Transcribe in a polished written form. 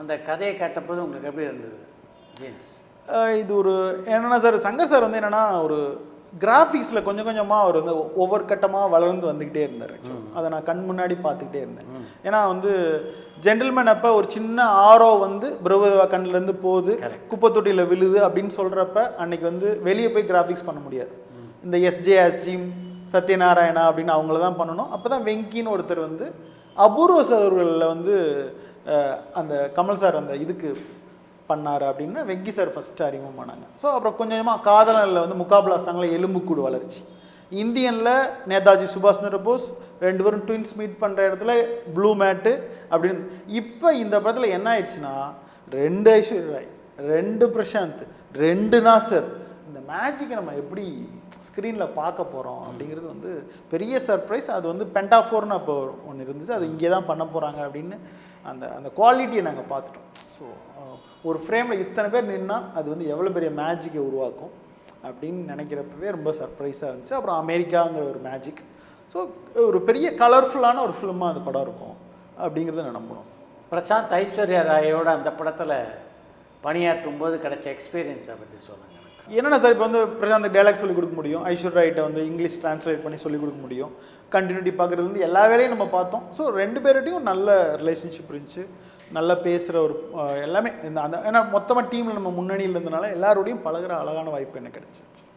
அந்த கதையை கேட்டபோது உங்களுக்கு எப்படி இருந்தது ஜீன்ஸ்? இது ஒரு என்னென்னா சார், சங்கர் சார் வந்து என்னென்னா ஒரு கிராஃபிக்ஸில் கொஞ்சம் கொஞ்சமாக அவர் வந்து ஒவ்வொரு கட்டமாக வளர்ந்து வந்துக்கிட்டே இருந்தார். அதை நான் கண் முன்னாடி பார்த்துக்கிட்டே இருந்தேன். ஏன்னா வந்து ஜென்டில்மேன் அப்போ ஒரு சின்ன ஆரோ வந்து பிரபுதேவா கண்ணிலேருந்து போகுது, குப்பை தொட்டியில் விழுது அப்படின்னு சொல்கிறப்ப அன்னைக்கு வந்து வெளியே போய் கிராஃபிக்ஸ் பண்ண முடியாது. இந்த எஸ்ஜே அசீம், சத்யநாராயணா அப்படின்னு அவங்கள தான் பண்ணணும். அப்போ தான் வெங்கின்னு ஒருத்தர் வந்து அபூர்வ சகோதரர்களில் வந்து அந்த கமல் சார் அந்த இதுக்கு பண்ணார் அப்படின்னா வெங்கி சார் ஃபஸ்ட்டு அறிமுகமானாங்க. ஸோ அப்புறம் கொஞ்சமாக காதலில் வந்து முகாபலா சாங்கில் எலும்புக்கூடு வளர்ச்சி, இந்தியனில் நேதாஜி சுபாஷ் சந்திர போஸ் 2 பேரும் ட்வின்ஸ் மீட் பண்ணுற இடத்துல ப்ளூ மேட்டு அப்படின்னு. இப்போ இந்த படத்தில் என்ன ஆயிடுச்சுன்னா 2 ஐஸ்வர்யா ராய், 2 பிரசாந்த், 2 நாசர். இந்த மேஜிக்கை நம்ம எப்படி ஸ்க்ரீனில் பார்க்க போகிறோம் அப்படிங்கிறது வந்து பெரிய சர்ப்ரைஸ். அது வந்து பென்டாஃபோர்னு அப்போ ஒன்று இருந்துச்சு, அது இங்கே தான் பண்ண போகிறாங்க அப்படின்னு அந்த அந்த குவாலிட்டியை நாங்கள் பார்த்துட்டோம். ஸோ ஒரு ஃப்ரேமில் இத்தனை பேர் நின்னா அது வந்து எவ்வளோ பெரிய மேஜிக்கை உருவாக்கும் அப்படின்னு நினைக்கிறப்பவே ரொம்ப சர்ப்ரைஸாக இருந்துச்சு. அப்புறம் அமெரிக்காங்கிற ஒரு மேஜிக். ஸோ ஒரு பெரிய கலர்ஃபுல்லான ஒரு ஃபிலிமாக அந்த படம் இருக்கும் அப்படிங்கிறத நான் நம்பணும் சார். பிரசாந்த் ஐஸ்வர்யா ராயோட அந்த படத்தில் பணியாற்றும் போது கிடைச்ச எக்ஸ்பீரியன்ஸை பற்றி சொல்லுங்கள். என்னென்ன சார், இப்போ வந்து பிரசாந்த் டைலாக் சொல்லிக் கொடுக்க முடியும், ஐஸ்வர்யா ராய்கிட்ட வந்து இங்கிலீஷ் ட்ரான்ஸ்லேட் பண்ணி சொல்லிக் கொடுக்க முடியும், கண்டினியூட்டி பார்க்குறது வந்து எல்லா வேலையும் நம்ம பார்த்தோம். ஸோ 2 பேர்கிட்டையும் நல்ல ரிலேஷன்ஷிப் இருந்துச்சு, நல்லா பேசுகிற ஒரு எல்லாமே இந்த அந்த ஏன்னா மொத்தமாக டீமில் நம்ம முன்னணியில் இருந்தனால எல்லாரோடையும் பழகிற அழகான வாய்ப்பு எனக்கு கிடச்சி.